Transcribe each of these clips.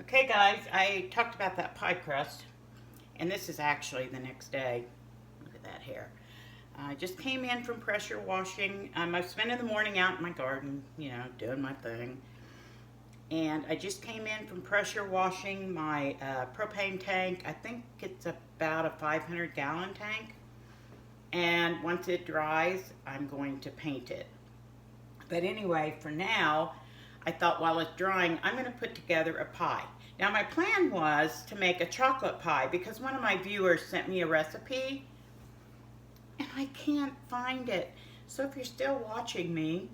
Okay guys, I talked about that pie crust, and this is actually the next day. Look at that hair. I just came in from pressure washing. I've spent the morning out in my garden, doing my thing. And I just came in from pressure washing my propane tank. I think it's about a 500-gallon tank. And once it dries, I'm going to paint it. But anyway, for now, I thought while it's drying, I'm going to put together a pie. Now my plan was to make a chocolate pie because one of my viewers sent me a recipe and I can't find it. So if you're still watching me,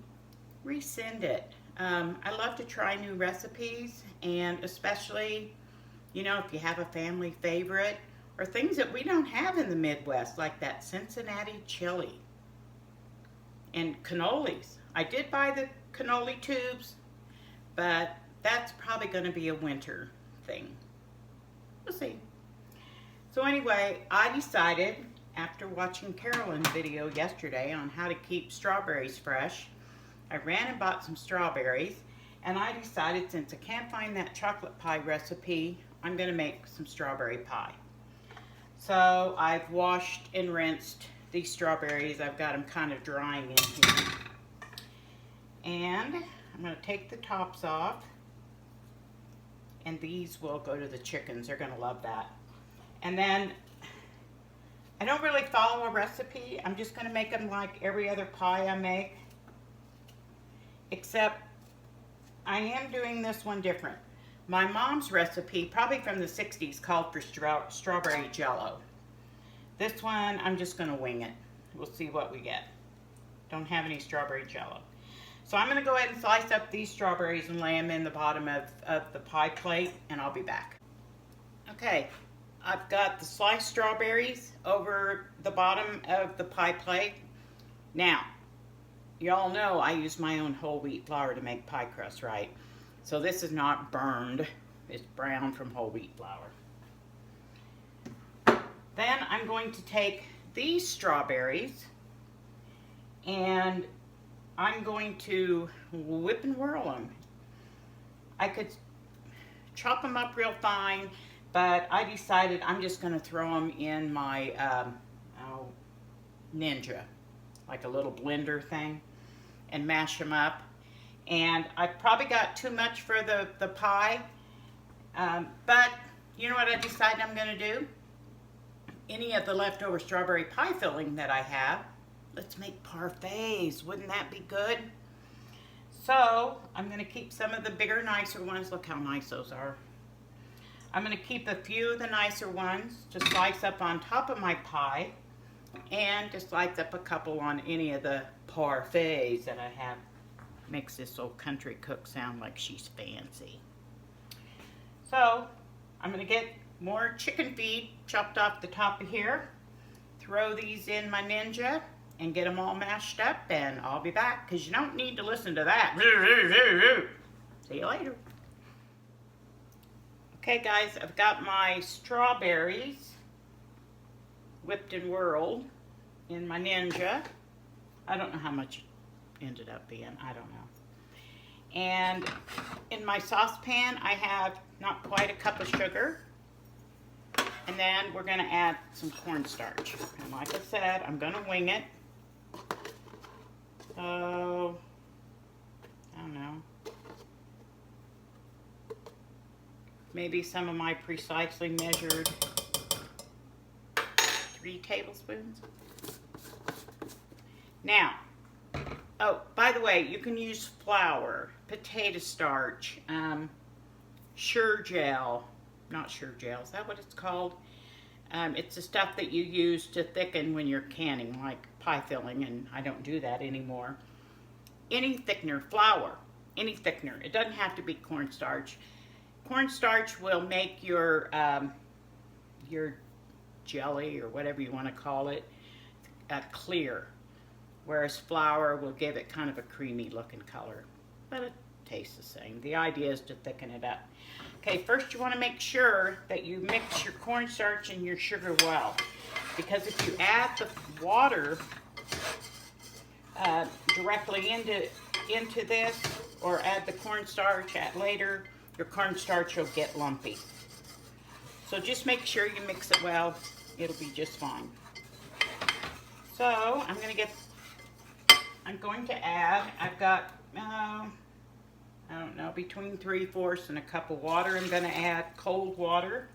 resend it. I love to try new recipes, and especially, if you have a family favorite or things that we don't have in the Midwest, like that Cincinnati chili and cannolis. I did buy the cannoli tubes, but that's probably going to be a winter thing. We'll see. So anyway, I decided after watching Carolyn's video yesterday on how to keep strawberries fresh, I ran and bought some strawberries, and I decided since I can't find that chocolate pie recipe, I'm going to make some strawberry pie. So I've washed and rinsed these strawberries. I've got them kind of drying in here. And I'm going to take the tops off, and these will go to the chickens. They're going to love that. And then I don't really follow a recipe. I'm just going to make them like every other pie I make, except I am doing this one different. My mom's recipe, probably from the 60s, called for strawberry jello. This one, I'm just going to wing it. We'll see what we get. Don't have any strawberry jello. So I'm going to go ahead and slice up these strawberries and lay them in the bottom of the pie plate, and I'll be back. Okay, I've got the sliced strawberries over the bottom of the pie plate. Now, y'all know I use my own whole wheat flour to make pie crust, right? So this is not burned. It's brown from whole wheat flour. Then I'm going to take these strawberries and I'm going to whip and whirl them. I could chop them up real fine, but I decided I'm just going to throw them in my Ninja, like a little blender thing, and mash them up. And I've probably got too much for the pie, but you know what I decided I'm going to do? Any of the leftover strawberry pie filling that I have, let's make parfaits. Wouldn't that be good? So I'm going to keep some of the bigger, nicer ones. Look how nice those are. I'm going to keep a few of the nicer ones to slice up on top of my pie, and just slice up a couple on any of the parfaits that I have. Makes this old country cook sound like she's fancy. So I'm going to get more chicken feet chopped off the top of here, throw these in my Ninja, and get them all mashed up, and I'll be back because you don't need to listen to that. See you later. Okay guys, I've got my strawberries whipped and whirled in my Ninja. I don't know how much it ended up being, I don't know. And in my saucepan I have not quite a cup of sugar. And then we're going to add some cornstarch. And like I said, I'm going to wing it. So, I don't know. Maybe some of my precisely measured 3 tablespoons. Now, oh, by the way, you can use flour, potato starch, Sure Gel. Not Sure Gel, is that what it's called? It's the stuff that you use to thicken when you're canning, like pie filling, and I don't do that anymore. Any thickener, flour, any thickener. It doesn't have to be cornstarch. Cornstarch will make your jelly, or whatever you want to call it, clear, whereas flour will give it kind of a creamy looking color, but it tastes the same. The idea is to thicken it up. Okay, first you want to make sure that you mix your cornstarch and your sugar well, because if you add the water directly into this, or add the cornstarch later, your cornstarch will get lumpy. So just make sure you mix it well. It'll be just fine. So I'm going to add, I've got, I don't know, between 3/4 and a cup of water. I'm going to add cold water.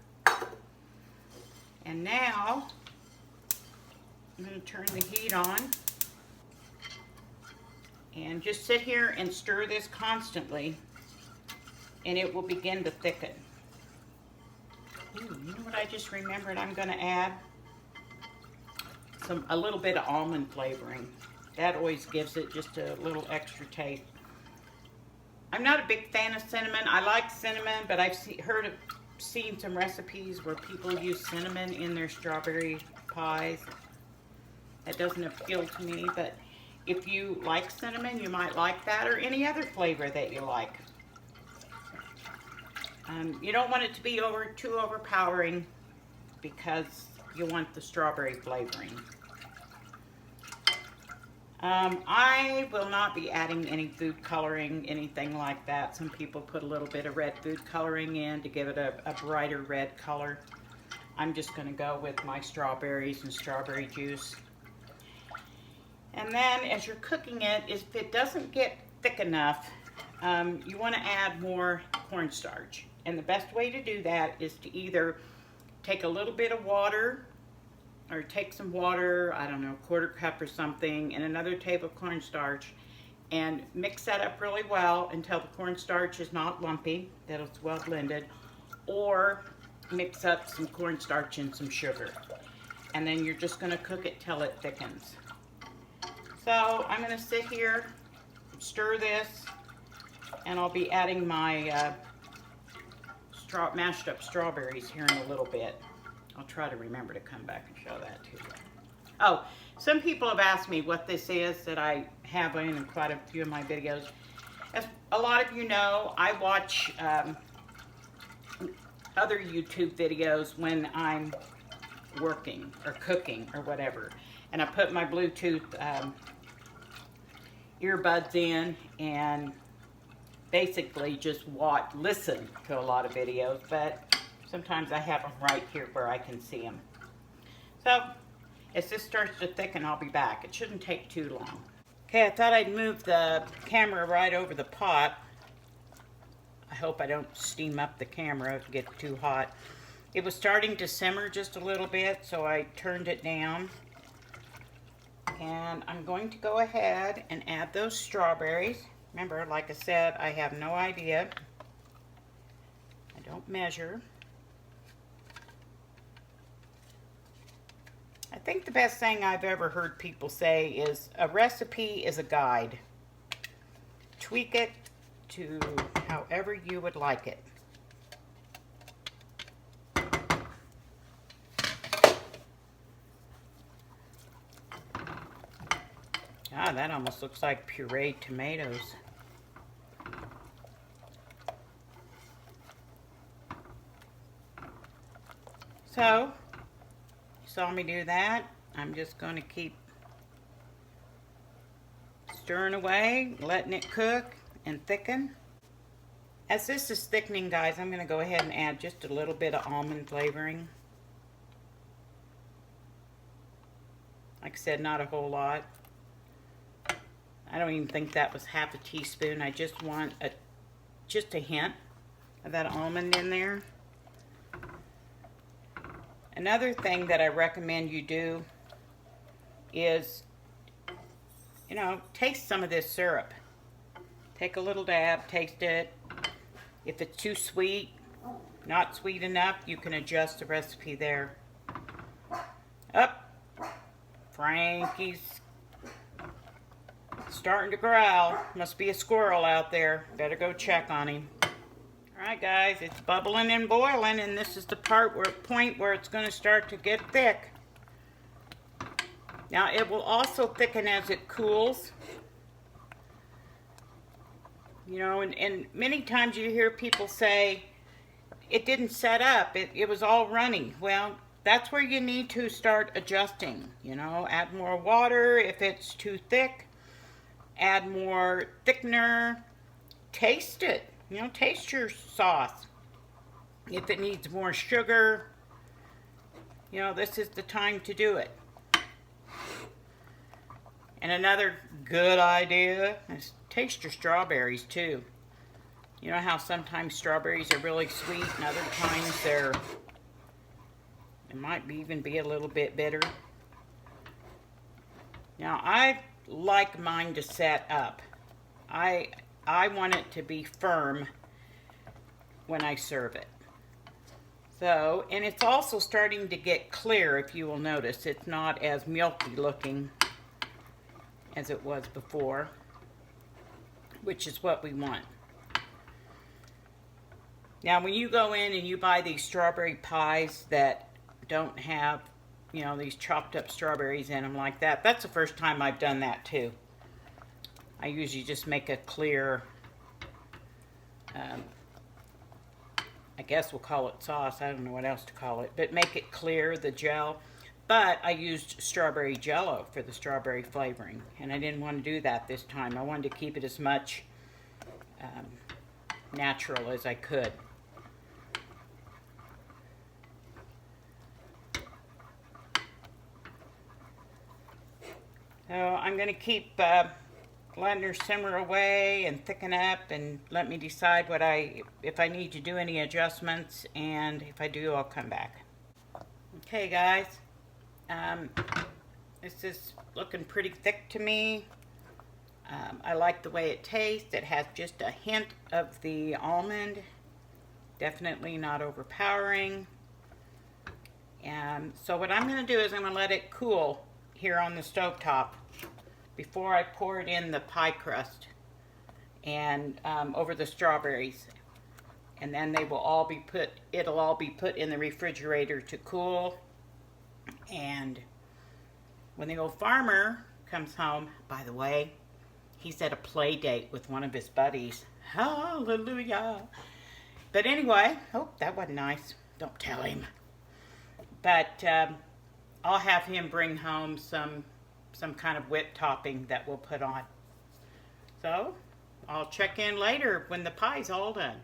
And now I'm going to turn the heat on. And just sit here and stir this constantly, and it will begin to thicken. Ooh, you know what I just remembered? I'm going to add a little bit of almond flavoring. That always gives it just a little extra taste. I'm not a big fan of cinnamon. I like cinnamon, but I've seen some recipes where people use cinnamon in their strawberry pies. That doesn't appeal to me, but if you like cinnamon, you might like that, or any other flavor that you like. You don't want it to be too overpowering because you want the strawberry flavoring. I will not be adding any food coloring, anything like that. Some people put a little bit of red food coloring in to give it a brighter red color. I'm just going to go with my strawberries and strawberry juice. And then as you're cooking it, if it doesn't get thick enough, you want to add more cornstarch. And the best way to do that is to either take a little bit of water, or take some water, I don't know, a 1/4 cup or something, and another table of cornstarch, and mix that up really well until the cornstarch is not lumpy, that it's well blended, or mix up some cornstarch and some sugar. And then you're just going to cook it till it thickens. So I'm going to sit here, stir this, and I'll be adding my mashed up strawberries here in a little bit. I'll try to remember to come back and show that to you. Oh, some people have asked me what this is that I have in quite a few of my videos. As a lot of you know, I watch other YouTube videos when I'm working or cooking or whatever. And I put my Bluetooth earbuds in and basically just listen to a lot of videos, but sometimes I have them right here where I can see them. So as this starts to thicken, I'll be back. It shouldn't take too long. Okay, I thought I'd move the camera right over the pot. I hope I don't steam up the camera if it gets too hot. It was starting to simmer just a little bit, so I turned it down. And I'm going to go ahead and add those strawberries. Remember, like I said, I have no idea. I don't measure. I think the best thing I've ever heard people say is a recipe is a guide. Tweak it to however you would like it. Ah, that almost looks like pureed tomatoes. So, you saw me do that. I'm just going to keep stirring away, letting it cook and thicken. As this is thickening, guys, I'm going to go ahead and add just a little bit of almond flavoring. Like I said, not a whole lot. I don't even think that was half a teaspoon. I just want just a hint of that almond in there. Another thing that I recommend you do is, taste some of this syrup. Take a little dab, taste it. If it's too sweet, not sweet enough, you can adjust the recipe there. Up, Frankie's starting to growl. Must be a squirrel out there. Better go check on him. Alright guys, it's bubbling and boiling, and this is the point where it's going to start to get thick. Now it will also thicken as it cools. And many times you hear people say it didn't set up, it was all runny. Well, that's where you need to start adjusting. Add more water if it's too thick. Add more thickener. Taste it. You know, taste your sauce. If it needs more sugar, you know, this is the time to do it. And another good idea is taste your strawberries too. You know how sometimes strawberries are really sweet and other times it might even be a little bit bitter. Now I like mine to set up. I want it to be firm when I serve it. So, and it's also starting to get clear, if you will notice. It's not as milky looking as it was before, which is what we want. Now, when you go in and you buy these strawberry pies that don't have, you know, these chopped up strawberries in them like that, that's the first time I've done that too. I usually just make a clear, I guess we'll call it sauce. I don't know what else to call it, but make it clear, the gel. But I used strawberry jello for the strawberry flavoring, and I didn't want to do that this time. I wanted to keep it as much natural as I could. So I'm going to keep letting her simmer away and thicken up, and let me decide if I need to do any adjustments, and if I do, I'll come back. Okay, guys, this is looking pretty thick to me. I like the way it tastes. It has just a hint of the almond, definitely not overpowering. And so what I'm going to do is I'm going to let it cool here on the stovetop before I pour it in the pie crust and over the strawberries, and then it'll all be put in the refrigerator to cool. And when the old farmer comes home, by the way, he's at a play date with one of his buddies. Hallelujah. But anyway, oh, that wasn't nice. Don't tell him. But I'll have him bring home some kind of whipped topping that we'll put on. So I'll check in later when the pie's all done.